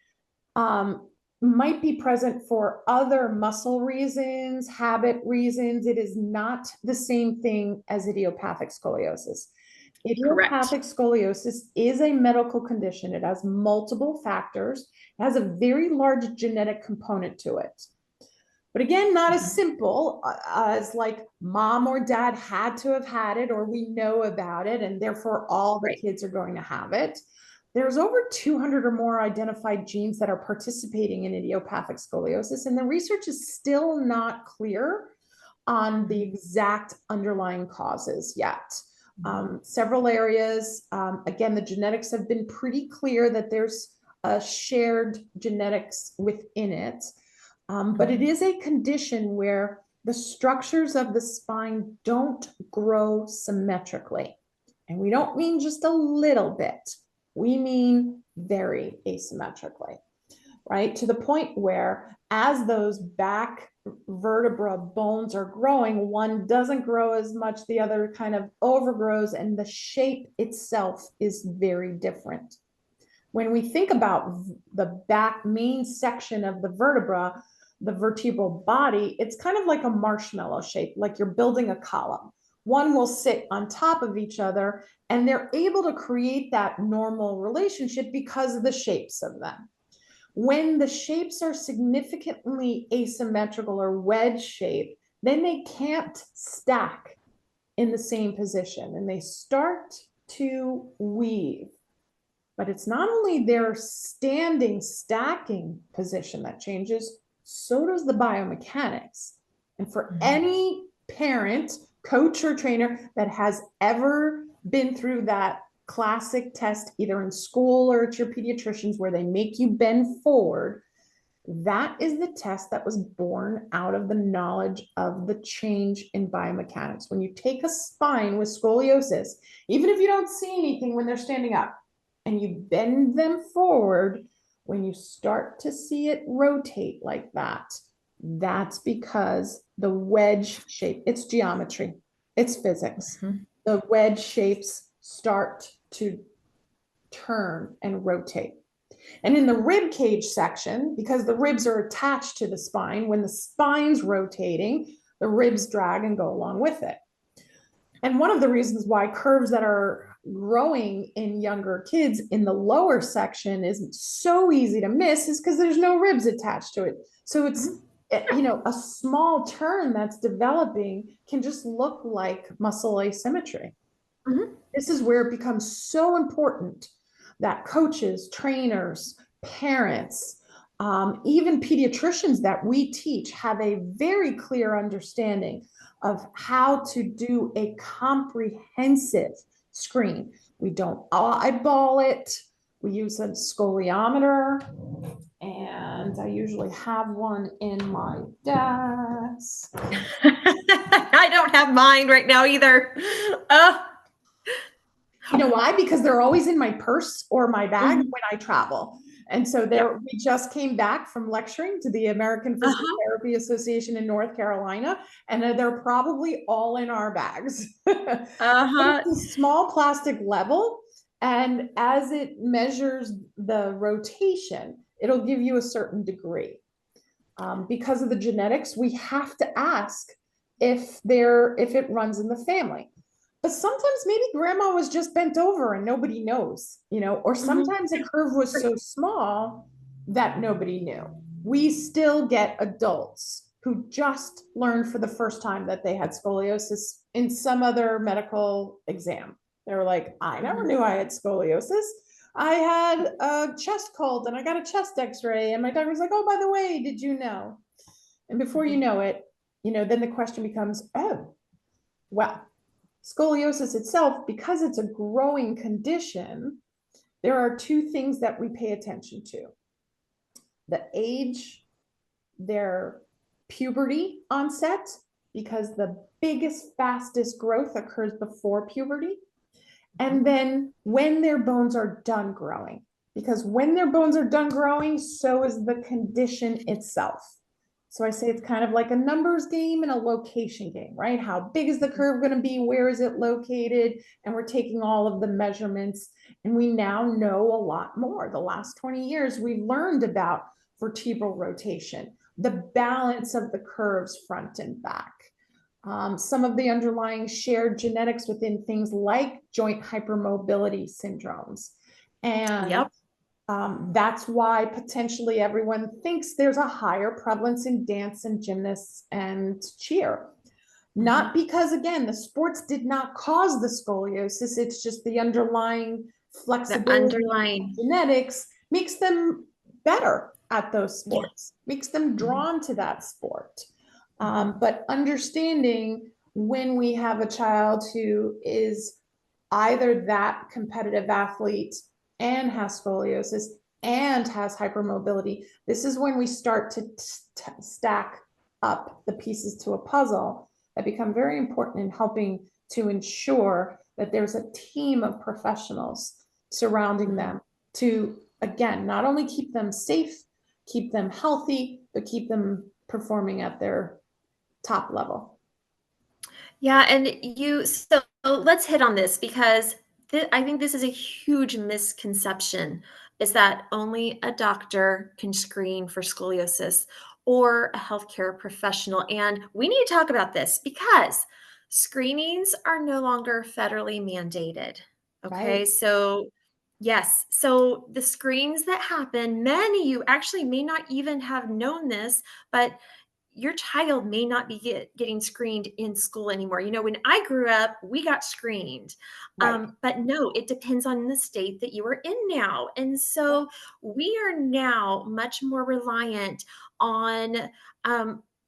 might be present for other muscle reasons, habit reasons. It is not the same thing as idiopathic scoliosis. Idiopathic scoliosis is a medical condition. It has multiple factors. It has a very large genetic component to it. But again, not as simple as like mom or dad had to have had it, or we know about it, and therefore all the kids are going to have it. There's over 200 or more identified genes that are participating in idiopathic scoliosis, and the research is still not clear on the exact underlying causes yet. Several areas, again, the genetics have been pretty clear that there's a shared genetics within it, but it is a condition where the structures of the spine don't grow symmetrically. And we don't mean just a little bit. We mean very asymmetrically, right? To the point where as those back vertebra bones are growing, one doesn't grow as much, the other kind of overgrows, and the shape itself is very different. When we think about the back main section of the vertebra, the vertebral body, it's kind of like a marshmallow shape, like you're building a column. One will sit on top of each other, and they're able to create that normal relationship because of the shapes of them. When the shapes are significantly asymmetrical or wedge shaped, then they can't stack in the same position and they start to weave. But it's not only their standing stacking position that changes, so does the biomechanics. And for any parent, coach, or trainer that has ever been through that classic test, either in school or at your pediatrician's, where they make you bend forward, that is the test that was born out of the knowledge of the change in biomechanics. When you take a spine with scoliosis, even if you don't see anything when they're standing up, and you bend them forward, when you start to see it rotate like that, that's because the wedge shape, it's geometry, it's physics. The wedge shapes start to turn and rotate. And in the rib cage section, because the ribs are attached to the spine, when the spine's rotating, the ribs drag and go along with it. And one of the reasons why curves that are growing in younger kids in the lower section isn't so easy to miss is because there's no ribs attached to it. So it's, you know, a small turn that's developing can just look like muscle asymmetry. This is where it becomes so important that coaches, trainers, parents, even pediatricians that we teach have a very clear understanding of how to do a comprehensive screen. We don't eyeball it. We use a scoliometer, and I usually have one in my desk. I don't have mine right now either. You know why? Because they're always in my purse or my bag when I travel. And so there, we just came back from lecturing to the American Physical Therapy Association in North Carolina, and they're probably all in our bags. It's a small plastic level, and as it measures the rotation, it'll give you a certain degree. Because of the genetics, we have to ask if it runs in the family. sometimes maybe grandma was just bent over and nobody knows, or Mhm. sometimes a curve was so small that nobody knew. We still get adults who just learned for the first time that they had scoliosis in some other medical exam. They were like, I never Mhm. knew I had scoliosis. I had a chest cold and I got a chest x-ray and my doctor was like, oh, by the way, did you know? And before you Mhm. know it, then the question becomes, oh, well, scoliosis itself, because it's a growing condition, there are two things that we pay attention to: the age, their puberty onset, because the biggest, fastest growth occurs before puberty, and then when their bones are done growing. Because when their bones are done growing, so is the condition itself. So I say it's kind of like a numbers game and a location game, right? How big is the curve going to be? Where is it located? And we're taking all of the measurements, and we now know a lot more. The last 20 years, we've learned about vertebral rotation, the balance of the curves front and back, some of the underlying shared genetics within things like joint hypermobility syndromes. And Yep. that's why potentially everyone thinks there's a higher prevalence in dance and gymnasts and cheer. Mhm. Not because, again, the sports did not cause the scoliosis, it's just the underlying The flexibility underlying. genetics makes them better at those Yeah. sports, makes them Mhm. drawn to that sport. Mhm. But understanding when we have a child who is either that competitive athlete and has scoliosis and has hypermobility, this is when we start to stack up the pieces to a puzzle that become very important in helping to ensure that there's a team of professionals surrounding Mhm. them to, again, not only keep them safe, keep them healthy, but keep them performing at their top level. Yeah, and so let's hit on this because I think this is a huge misconception is that only a doctor can screen for scoliosis or a healthcare professional. And we need to talk about this because screenings are no longer federally mandated. Okay, Right, so yes, so the screenings that happen, many you actually may not even have known this, but your child may not be getting screened in school anymore. When I grew up, we got screened. right. But no, it depends on the state that you are in now. And so we are now much more reliant on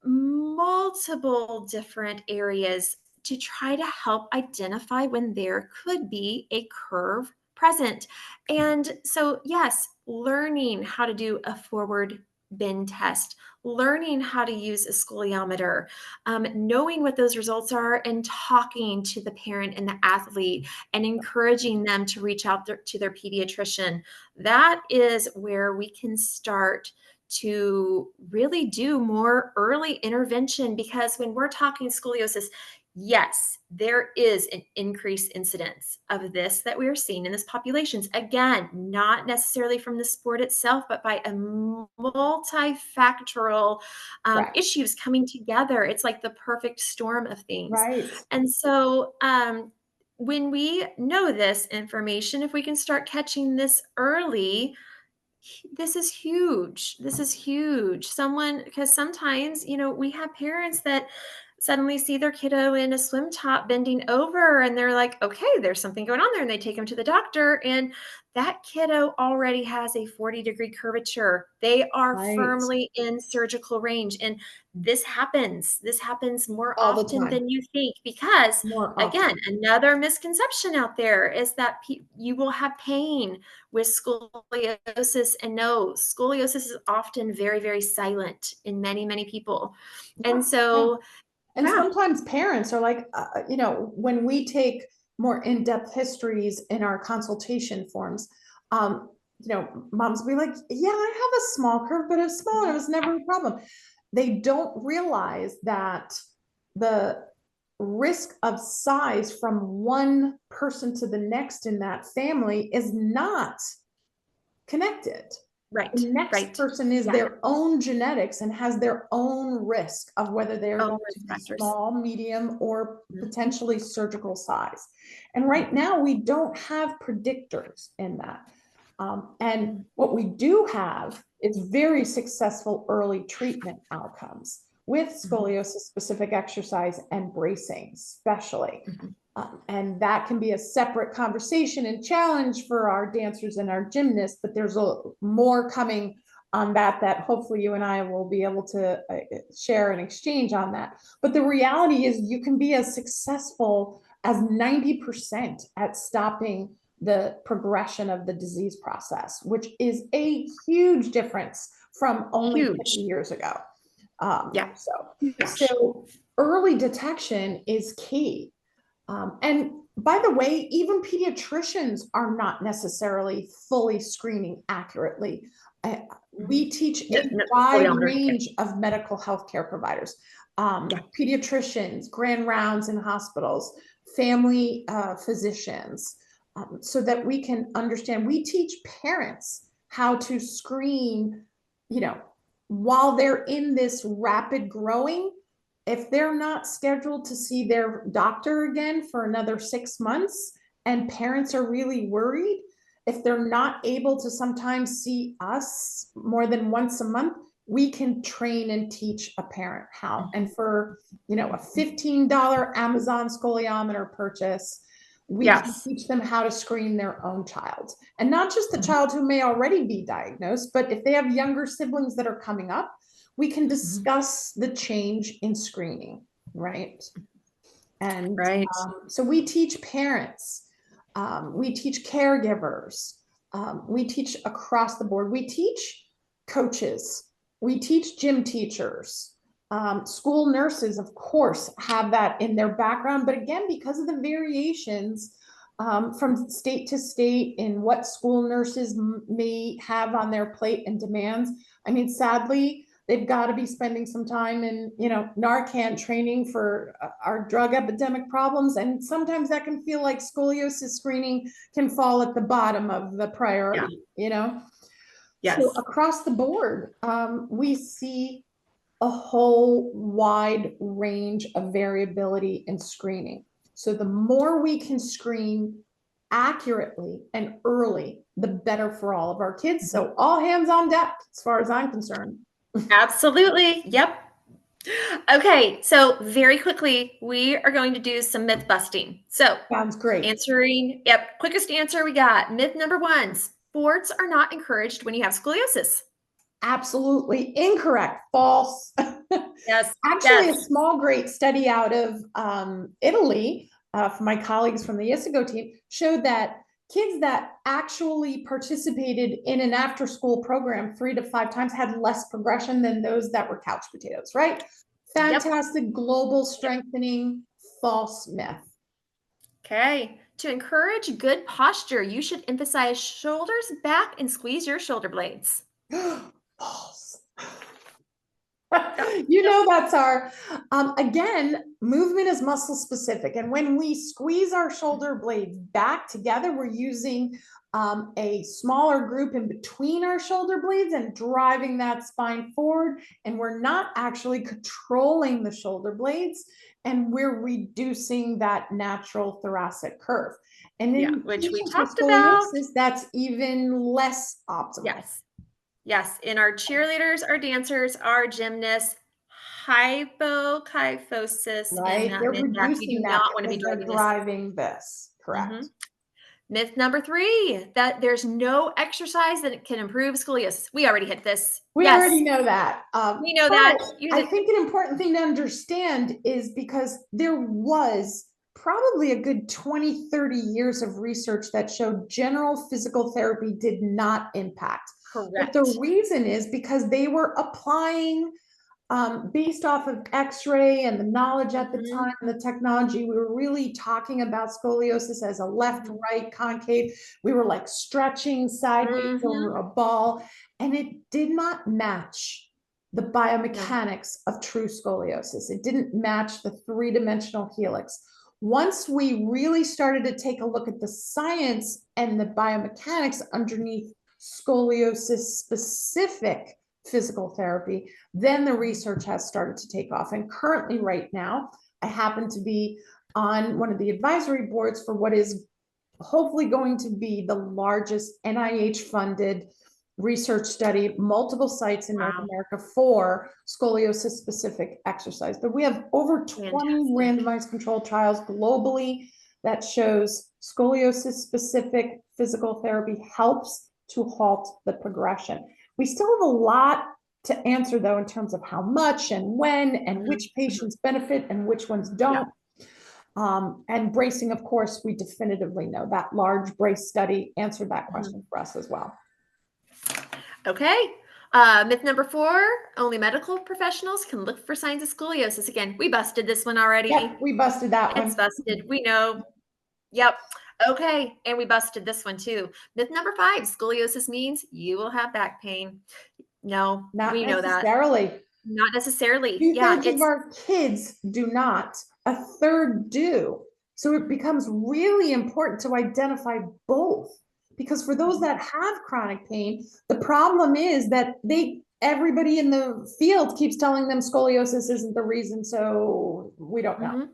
multiple different areas to try to help identify when there could be a curve present. And so, yes, learning how to do a forward bend test, learning how to use a scoliometer, knowing what those results are, and talking to the parent and the athlete and encouraging them to reach out to their pediatrician. That is where we can start to really do more early intervention because when we're talking scoliosis, yes, there is an increased incidence of this that we are seeing in this populations. Again, not necessarily from the sport itself, but by a multifactorial Right, issues coming together. It's like the perfect storm of things. right, And so, when we know this information, if we can start catching this early, this is huge. This is huge. Because sometimes, we have parents that suddenly see their kiddo in a swim top bending over and they're like, okay, there's something going on there. And they take him to the doctor, and that kiddo already has a 40-degree curvature. They are right. firmly in surgical range. And this happens. This happens more All the often time, than you think because, more again, often. another misconception out there is that you will have pain with scoliosis. And no, scoliosis is often very, very silent in many, many people. Yeah, And yeah. so, And yeah. sometimes parents are like, when we take more in-depth histories in our consultation forms, moms will be like, yeah, I have a small curve, but it's small and it was never a problem. They don't realize that the risk of size from one person to the next in that family is not connected. Right. The next Right. person is Yeah. their own genetics and has their own risk of whether they're Own going risk to be factors. small, medium, or Mhm. potentially surgical size. And right now we don't have predictors in that. And what we do have is very successful early treatment outcomes with scoliosis specific exercise and bracing, especially. Mhm. And that can be a separate conversation and challenge for our dancers and our gymnasts, but there's more coming on that hopefully you and I will be able to share and exchange on that. But the reality is you can be as successful as 90% at stopping the progression of the disease process, which is a huge difference from only 50 years ago. Yeah. So early detection is key. And by the way, even pediatricians are not necessarily fully screening accurately. We teach a wide range of medical healthcare providers, pediatricians, grand rounds in hospitals, family physicians, so that we can understand. We teach parents how to screen, while they're in this rapid growing. If they're not scheduled to see their doctor again for another 6 months and parents are really worried, if they're not able to sometimes see us more than once a month, we can train and teach a parent how. And for, a $15 Amazon scoliometer purchase, we can teach them how to screen their own child. And not just the child who may already be diagnosed, but if they have younger siblings that are coming up, we can discuss the change in screening, right? And so we teach parents, we teach caregivers, we teach across the board. We teach coaches, we teach gym teachers, school nurses, of course, have that in their background. But again, because of the variations from state to state in what school nurses may have on their plate and demands, I mean, sadly, they've got to be spending some time in, Narcan training for our drug epidemic problems. And sometimes that can feel like scoliosis screening can fall at the bottom of the priority, Yes. So across the board, we see a whole wide range of variability in screening. So the more we can screen accurately and early, the better for all of our kids. So all hands on deck, as far as I'm concerned. Absolutely. Yep. Okay. So very quickly, we are going to do some myth busting. So sounds great. Quickest answer we got. Myth number 1, sports are not encouraged when you have scoliosis. Absolutely incorrect. False. Yes. Actually, a small, great study out of Italy from my colleagues from the ISIGO team showed that kids that actually participated in an after-school program 3 to 5 times had less progression than those that were couch potatoes, right? Fantastic global strengthening, false myth. Okay. To encourage good posture, you should emphasize shoulders back and squeeze your shoulder blades. False. That's our, again, movement is muscle specific. And when we squeeze our shoulder blades back together, we're using a smaller group in between our shoulder blades and driving that spine forward. And we're not actually controlling the shoulder blades, and we're reducing that natural thoracic curve. And in which we patients with talked about, that's even less optimal. Yes, in our cheerleaders, our dancers, our gymnasts, hypokyphosis, right? They're reducing you do that not want to be driving this. Correct. Myth number 3, that there's no exercise that can improve scoliosis. We already hit this. We already know that. We know that. I think an important thing to understand is because there was probably a good 20, 30 years of research that showed general physical therapy did not impact. Correct. But the reason is because they were applying based off of x-ray and the knowledge at the time and the technology. We were really talking about scoliosis as a left, right, concave. We were like stretching sideways over a ball, and it did not match the biomechanics of true scoliosis. It didn't match the 3-dimensional helix. Once we really started to take a look at the science and the biomechanics underneath scoliosis specific physical therapy, then the research has started to take off. And currently right now, I happen to be on one of the advisory boards for what is hopefully going to be the largest NIH funded research study, multiple sites in North America for scoliosis specific exercise. But we have over 20 randomized controlled trials globally that shows scoliosis specific physical therapy helps to halt the progression. We still have a lot to answer though, in terms of how much and when and which patients benefit and which ones don't. And bracing, of course, we definitively know that large brace study answered that question for us as well. Okay. Myth number 4, only medical professionals can look for signs of scoliosis. Again, we busted this one already. Yep, we busted that one. It's busted. We know. Yep. Okay. And we busted this one too. Myth number 5, scoliosis means you will have back pain. No, we know that. Not necessarily. Two-thirds of our kids do not. A third do. So it becomes really important to identify both. Because for those that have chronic pain, the problem is that everybody in the field keeps telling them scoliosis isn't the reason, so we don't know.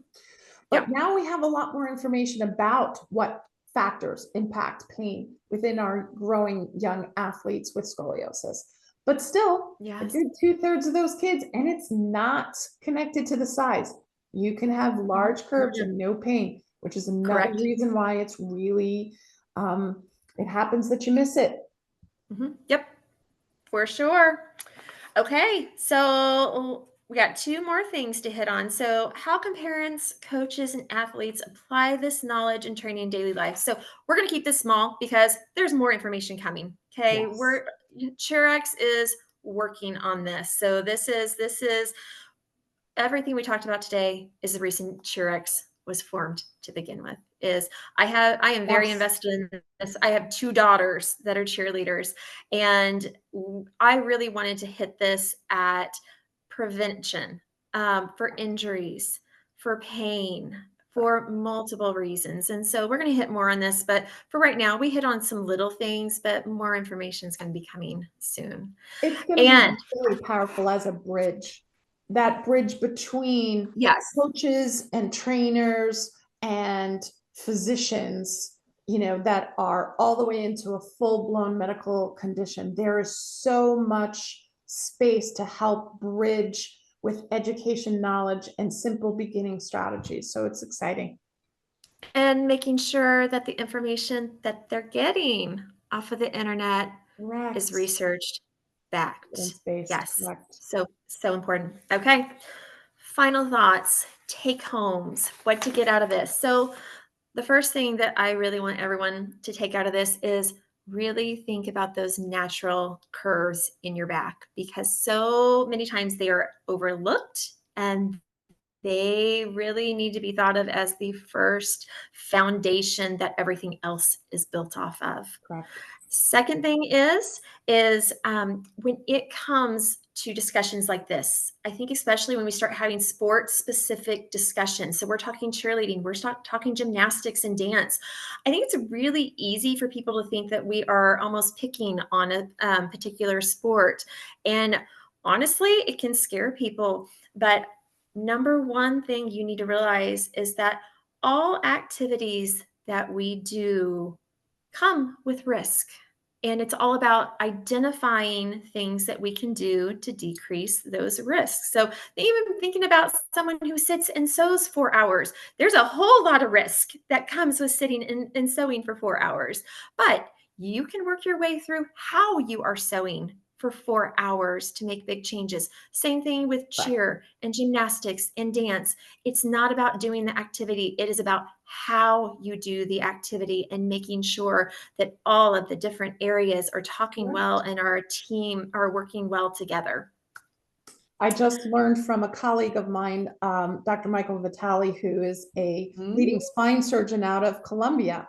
But now we have a lot more information about what factors impact pain within our growing young athletes with scoliosis. But still, a good 2/3 of those kids, and it's not connected to the size. You can have large curves and no pain, which is another reason why it's really, it happens that you miss it. Yep, for sure. Okay, so we got 2 more things to hit on. So how can parents, coaches, and athletes apply this knowledge and training in daily life? So we're going to keep this small because there's more information coming. Okay, Cheerex is working on this. So this is everything we talked about today is the reason Cheerex was formed to begin with. I am very invested in this. I have 2 daughters that are cheerleaders, and I really wanted to hit this at prevention for injuries, for pain, for multiple reasons. And so we're going to hit more on this, but for right now, we hit on some little things, but more information is going to be coming soon. It's going to be really powerful as a bridge. That bridge between coaches and trainers and physicians, that are all the way into a full-blown medical condition. There is so much space to help bridge with education, knowledge, and simple beginning strategies. So it's exciting. And making sure that the information that they're getting off of the internet is researched, backed. Yes. So important. Okay. Final thoughts, take homes, what to get out of this. So the first thing that I really want everyone to take out of this is really think about those natural curves in your back, because so many times they are overlooked and they really need to be thought of as the first foundation that everything else is built off of. Second thing is when it comes to discussions like this, I think especially when we start having sport-specific discussions, so we're talking cheerleading, we're talking gymnastics and dance, I think it's really easy for people to think that we are almost picking on a particular sport. And honestly, it can scare people. But number one thing you need to realize is that all activities that we do come with risk. And it's all about identifying things that we can do to decrease those risks. So even thinking about someone who sits and sews 4 hours, there's a whole lot of risk that comes with sitting and sewing for 4 hours. But you can work your way through how you are sewing for 4 hours to make big changes. Same thing with cheer and gymnastics and dance. It's not about doing the activity. It is about how you do the activity and making sure that all of the different areas are talking well and our team are working well together. I just learned from a colleague of mine, Dr. Michael Vitale, who is a leading spine surgeon out of Columbia,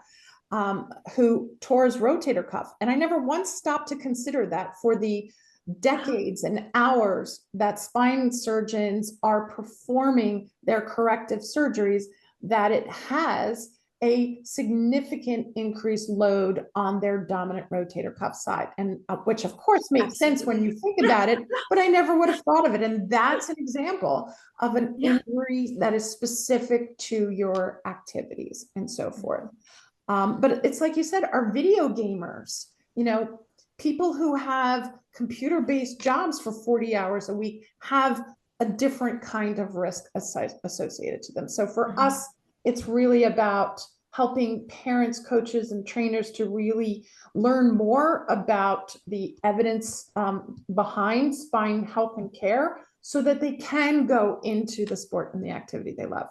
who tore his rotator cuff. And I never once stopped to consider that for the decades and hours that spine surgeons are performing their corrective surgeries, that it has a significant increased load on their dominant rotator cuff side, and which of course makes sense when you think about it, but I never would have thought of it. And that's an example of an injury that is specific to your activities and so forth. But it's like you said, our video gamers, people who have computer-based jobs for 40 hours a week have a different kind of risk associated to them. So for us, it's really about helping parents, coaches, and trainers to really learn more about the evidence behind spine health and care so that they can go into the sport and the activity they love.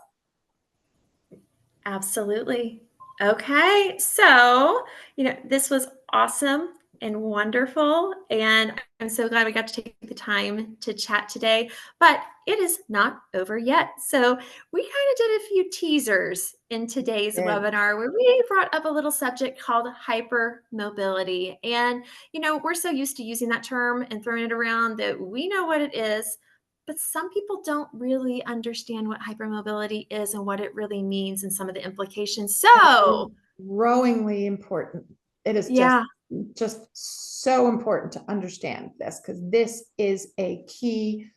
Absolutely. Okay. So, this was awesome and wonderful. And I'm so glad we got to take the time to chat today, but it is not over yet. So we kind of did a few teasers in today's webinar where we brought up a little subject called hypermobility. And, we're so used to using that term and throwing it around that we know what it is. But some people don't really understand what hypermobility is and what it really means and some of the implications. So growingly important. It is just so important to understand this, because this is a key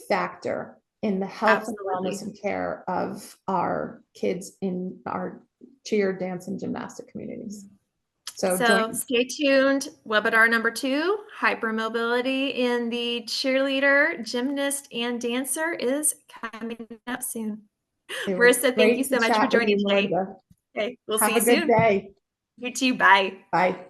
factor in the health and wellness and care of our kids in our cheer, dance, and gymnastic communities. So stay tuned. Webinar number 2, hypermobility in the cheerleader, gymnast, and dancer is coming up soon. Marissa, thank you so much for joining today. Okay, we'll see you soon. Have a good day. You too. Bye. Bye.